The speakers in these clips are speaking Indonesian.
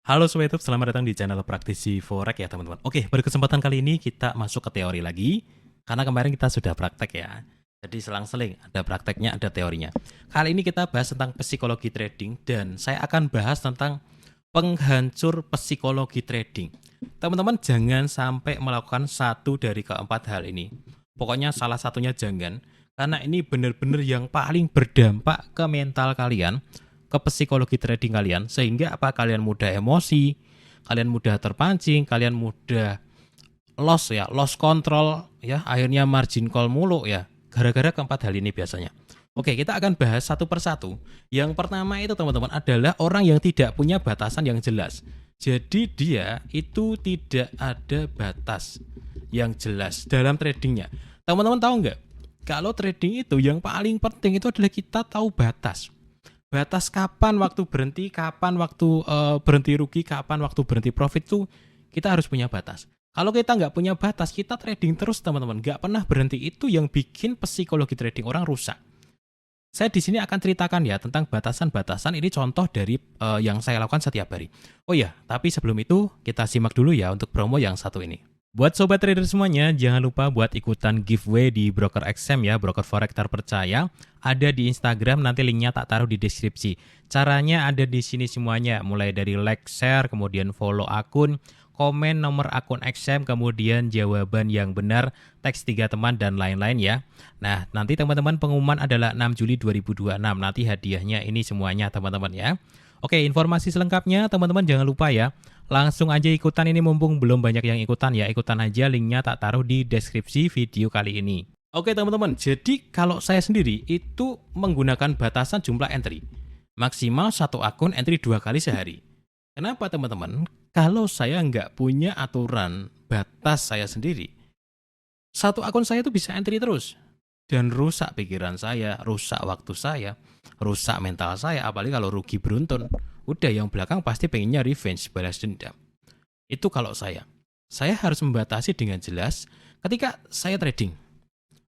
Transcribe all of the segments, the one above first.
Halo Sobat YouTube, selamat datang di channel Praktisi Forex ya teman-teman. Oke, pada kesempatan kali ini kita masuk ke teori lagi. Karena kemarin kita sudah praktek ya. Jadi selang-seling, ada prakteknya, ada teorinya. Kali ini kita bahas tentang psikologi trading dan saya akan bahas tentang penghancur psikologi trading. Teman-teman jangan sampai melakukan satu dari keempat hal ini. Pokoknya salah satunya jangan, karena ini benar-benar yang paling berdampak ke mental kalian, ke psikologi trading kalian, sehingga apa, kalian mudah emosi, kalian mudah terpancing, kalian mudah loss control ya, akhirnya margin call mulu ya, gara-gara keempat hal ini biasanya. Oke, kita akan bahas satu persatu. Yang pertama itu teman-teman adalah orang yang tidak punya batasan yang jelas. Jadi dia itu tidak ada batas yang jelas dalam tradingnya. Teman-teman tahu nggak? Kalau trading itu yang paling penting itu adalah kita tahu batas. Batas kapan waktu berhenti, kapan waktu berhenti rugi, kapan waktu berhenti profit tuh kita harus punya batas. Kalau kita nggak punya batas, kita trading terus teman-teman, nggak pernah berhenti, itu yang bikin psikologi trading orang rusak. Saya di sini akan ceritakan ya tentang batasan-batasan, ini contoh dari yang saya lakukan setiap hari. Oh ya, tapi sebelum itu kita simak dulu ya untuk promo yang satu ini. Buat sobat trader semuanya, jangan lupa buat ikutan giveaway di broker XM ya, broker forex terpercaya. Ada di Instagram, nanti linknya tak taruh di deskripsi. Caranya ada di sini semuanya, mulai dari like, share, kemudian follow akun, komen nomor akun XM, kemudian jawaban yang benar, teks 3 teman, dan lain-lain ya. Nah, nanti teman-teman pengumuman adalah 6 Juli 2026, nanti hadiahnya ini semuanya teman-teman ya. Oke, informasi selengkapnya teman-teman jangan lupa ya. Langsung aja ikutan ini mumpung belum banyak yang ikutan ya. Ikutan aja, linknya tak taruh di deskripsi video kali ini. Oke teman-teman, jadi kalau saya sendiri itu menggunakan batasan jumlah entry. Maksimal satu akun entry 2 kali sehari. Kenapa teman-teman? Kalau saya nggak punya aturan batas saya sendiri, satu akun saya itu bisa entry terus. Dan rusak pikiran saya, rusak waktu saya, rusak mental saya, apalagi kalau rugi beruntun. Udah yang belakang pasti pengennya revenge, balas dendam. Itu kalau saya. Saya harus membatasi dengan jelas ketika saya trading.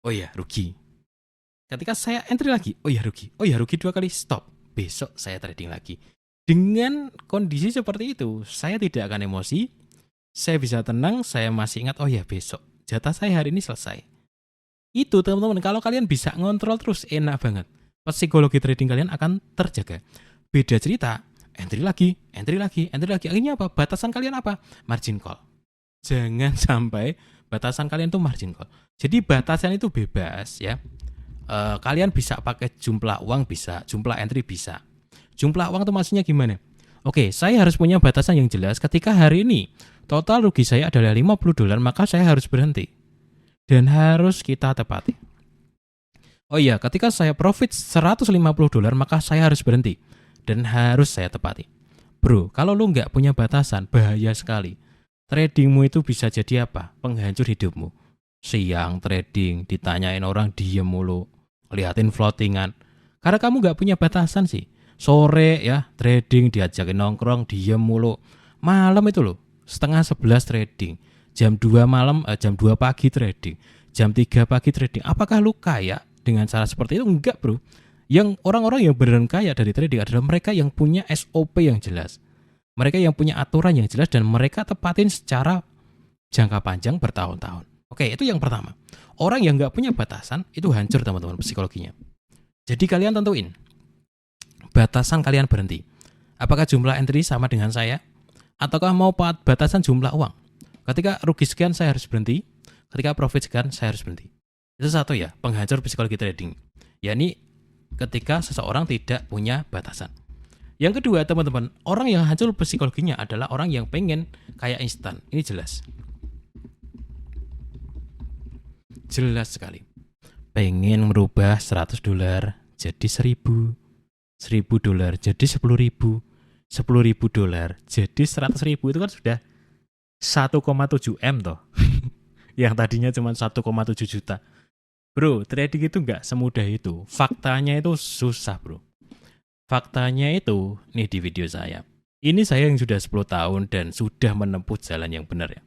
Oh iya, rugi. Ketika saya entry lagi, oh iya rugi. Oh iya rugi 2 kali, stop. Besok saya trading lagi. Dengan kondisi seperti itu, saya tidak akan emosi. Saya bisa tenang, saya masih ingat, oh ya besok jatah saya hari ini selesai. Itu teman-teman, kalau kalian bisa ngontrol terus, enak banget. Psikologi trading kalian akan terjaga. Beda cerita, entry lagi, entry lagi, entry lagi. Akhirnya apa? Batasan kalian apa? Margin call. Jangan sampai batasan kalian tuh margin call. Jadi batasan itu bebas ya. Kalian bisa pakai jumlah uang, bisa, jumlah entry bisa. Jumlah uang itu maksudnya gimana? Oke, saya harus punya batasan yang jelas. Ketika hari ini total rugi saya adalah $50, maka saya harus berhenti. Dan harus kita tepati. Oh iya, ketika saya profit $150, maka saya harus berhenti. Dan harus saya tepati. Bro, kalau lu nggak punya batasan, bahaya sekali. Tradingmu itu bisa jadi apa? Penghancur hidupmu. Siang trading, ditanyain orang diem mulu, liatin floatingan. Karena kamu nggak punya batasan sih. Sore ya trading, diajakin nongkrong, diem mulu. Malam itu loh, setengah 11 trading. Jam 2 malam, jam 2 pagi trading. Jam 3 pagi trading. Apakah lu kaya dengan cara seperti itu? Enggak bro. Yang orang-orang yang beneran kaya dari trading adalah mereka yang punya SOP yang jelas. Mereka yang punya aturan yang jelas dan mereka tepatin secara jangka panjang bertahun-tahun. Oke, itu yang pertama. Orang yang nggak punya batasan itu hancur teman-teman psikologinya. Jadi kalian tentuin batasan kalian berhenti. Apakah jumlah entry sama dengan saya? Ataukah mau batasan jumlah uang? Ketika rugi sekian saya harus berhenti. Ketika profit sekian saya harus berhenti. Itu satu ya, penghancur psikologi trading. Yakni ketika seseorang tidak punya batasan. Yang kedua teman-teman, orang yang hancur psikologinya adalah orang yang pengen kayak instan. Ini jelas. Jelas sekali. Pengen merubah $100 jadi 1.000. $1.000 jadi 10.000. $10.000 jadi 100.000. Itu kan sudah 1,7 M toh. Yang tadinya cuma 1,7 juta. Bro, trading itu nggak semudah itu. Faktanya itu susah bro. Faktanya itu, nih di video saya. Ini saya yang sudah 10 tahun dan sudah menempuh jalan yang benar ya.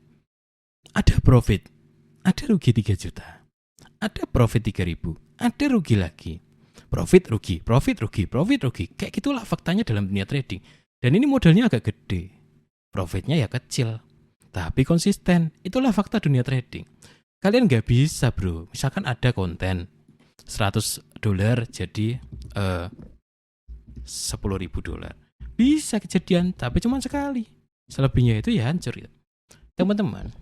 Ada profit, ada rugi 3 juta. Ada profit 3.000, ada rugi lagi. Profit rugi, profit rugi, profit rugi. Kayak gitulah faktanya dalam dunia trading. Dan ini modalnya agak gede. profitnya ya kecil, tapi konsisten. Itulah fakta dunia trading. Kalian nggak bisa bro, misalkan ada konten $100 jadi $10.000. Bisa kejadian, tapi cuma sekali. Selebihnya itu ya hancur gitu. Teman-teman,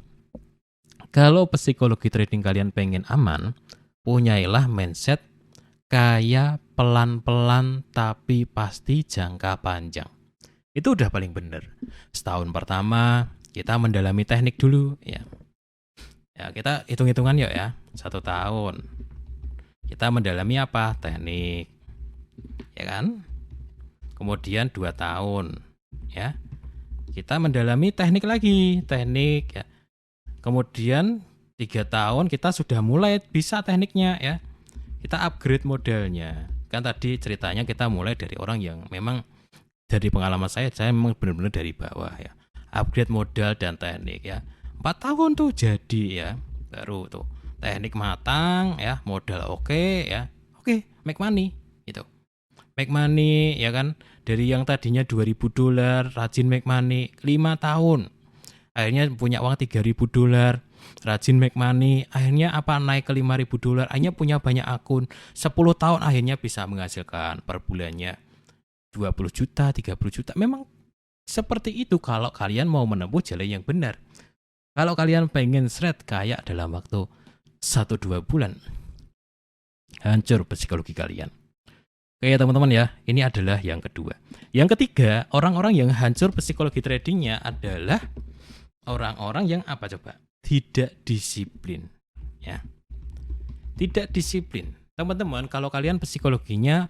kalau psikologi trading kalian pengen aman, punyailah mindset kaya pelan-pelan tapi pasti jangka panjang. Itu udah paling bener. Setahun pertama kita mendalami teknik dulu ya. Ya kita hitung-hitungan yuk ya. 1 tahun kita mendalami apa? Teknik. Ya kan? Kemudian 2 tahun ya. Kita mendalami teknik lagi, teknik ya. Kemudian 3 tahun kita sudah mulai bisa tekniknya ya. Kita upgrade modalnya. Kan tadi ceritanya kita mulai dari orang yang memang dari pengalaman saya memang benar-benar dari bawah ya. Upgrade modal dan teknik ya. 4 tahun tuh jadi ya. Baru tuh teknik matang ya, modal oke ya. Oke, make money gitu. Make money ya kan. Dari yang tadinya $2.000 rajin make money 5 tahun. Akhirnya punya uang $3.000, rajin make money. Akhirnya apa? Naik ke $5.000. Akhirnya punya banyak akun. 10 tahun akhirnya bisa menghasilkan per bulannya 20 juta, 30 juta. Memang seperti itu kalau kalian mau menempuh jalan yang benar. Kalau kalian pengen shred kaya dalam waktu 1-2 bulan, hancur psikologi kalian. Oke ya teman-teman ya, ini adalah yang kedua. Yang ketiga, orang-orang yang hancur psikologi tradingnya adalah orang-orang yang apa coba? Tidak disiplin ya. Tidak disiplin. Teman-teman, kalau kalian psikologinya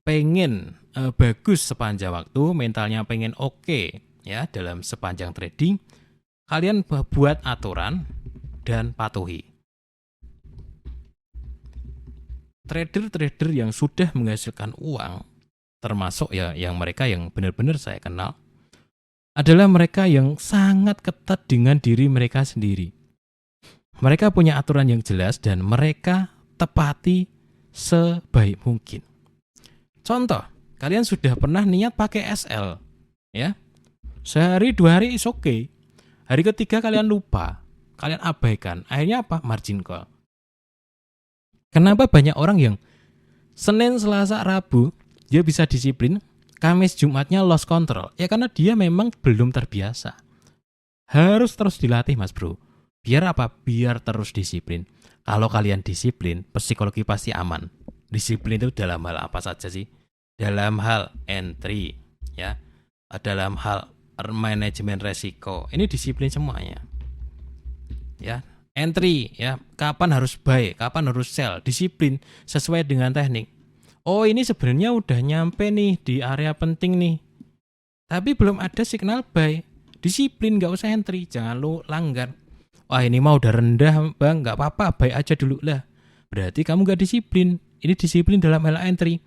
pengen bagus sepanjang waktu, mentalnya pengen oke ya dalam sepanjang trading, kalian buat aturan dan patuhi. Trader-trader yang sudah menghasilkan uang, termasuk ya yang mereka yang benar-benar saya kenal, adalah mereka yang sangat ketat dengan diri mereka sendiri. Mereka punya aturan yang jelas dan mereka tepati sebaik mungkin. Contoh, kalian sudah pernah niat pakai SL, ya, sehari 2 hari is okay. Hari ketiga kalian lupa, kalian abaikan. Akhirnya apa? Margin call. Kenapa banyak orang yang Senin, Selasa, Rabu dia bisa disiplin, Kamis, Jumatnya lost control? Ya karena dia memang belum terbiasa. Harus terus dilatih mas bro. Biar apa? Biar terus disiplin. Kalau kalian disiplin, psikologi pasti aman. Disiplin itu dalam hal apa saja sih? Dalam hal entry, ya, dalam hal manajemen resiko. Ini disiplin semuanya. Ya. Entry ya, kapan harus buy, kapan harus sell, disiplin sesuai dengan teknik. Oh ini sebenarnya udah nyampe nih di area penting nih, tapi belum ada signal buy, disiplin nggak usah entry, jangan lu langgar. Wah ini mah udah rendah bang, nggak apa-apa, buy aja dulu lah. Berarti kamu nggak disiplin. Ini disiplin dalam hal entry.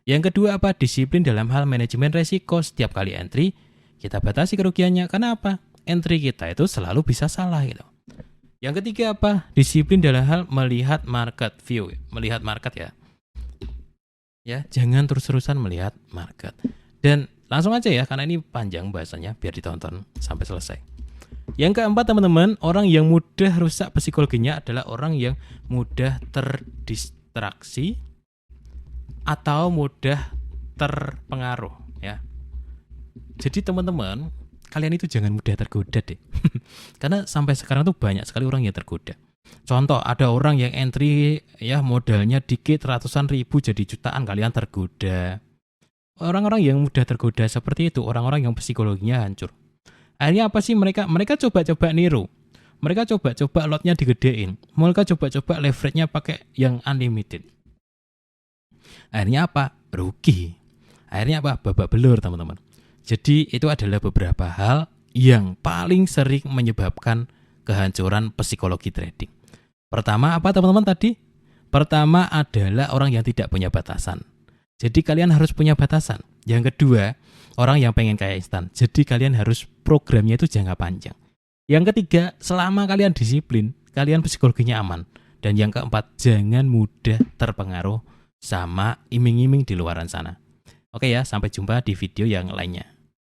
Yang kedua apa? Disiplin dalam hal manajemen resiko. Setiap kali entry kita batasi kerugiannya. Karena apa? Entry kita itu selalu bisa salah gitu. Yang ketiga apa? Disiplin dalam hal melihat market view, melihat market ya. Ya, jangan terus-terusan melihat market. Dan langsung aja ya, karena ini panjang bahasanya, biar ditonton sampai selesai. Yang keempat teman-teman, orang yang mudah rusak psikologinya adalah orang yang mudah terdistraksi atau mudah terpengaruh ya. Jadi teman-teman, kalian itu jangan mudah tergoda deh. Karena sampai sekarang tuh banyak sekali orang yang tergoda. Contoh, ada orang yang entry ya modalnya dikit ratusan ribu jadi jutaan, kalian tergoda. Orang-orang yang mudah tergoda seperti itu, orang-orang yang psikologinya hancur. Akhirnya apa sih mereka? Mereka coba-coba niru. Mereka coba-coba lotnya digedein. Mereka coba-coba leverage-nya pakai yang unlimited. Akhirnya apa? Rugi. Akhirnya apa? Babak belur teman-teman. Jadi itu adalah beberapa hal yang paling sering menyebabkan kehancuran psikologi trading. Pertama apa teman-teman tadi? Pertama adalah orang yang tidak punya batasan. Jadi kalian harus punya batasan. Yang kedua, orang yang pengen kaya instan. Jadi kalian harus programnya itu jangka panjang. Yang ketiga, selama kalian disiplin, kalian psikologinya aman. Dan yang keempat, jangan mudah terpengaruh sama iming-iming di luaran sana. Oke ya, sampai jumpa di video yang lainnya.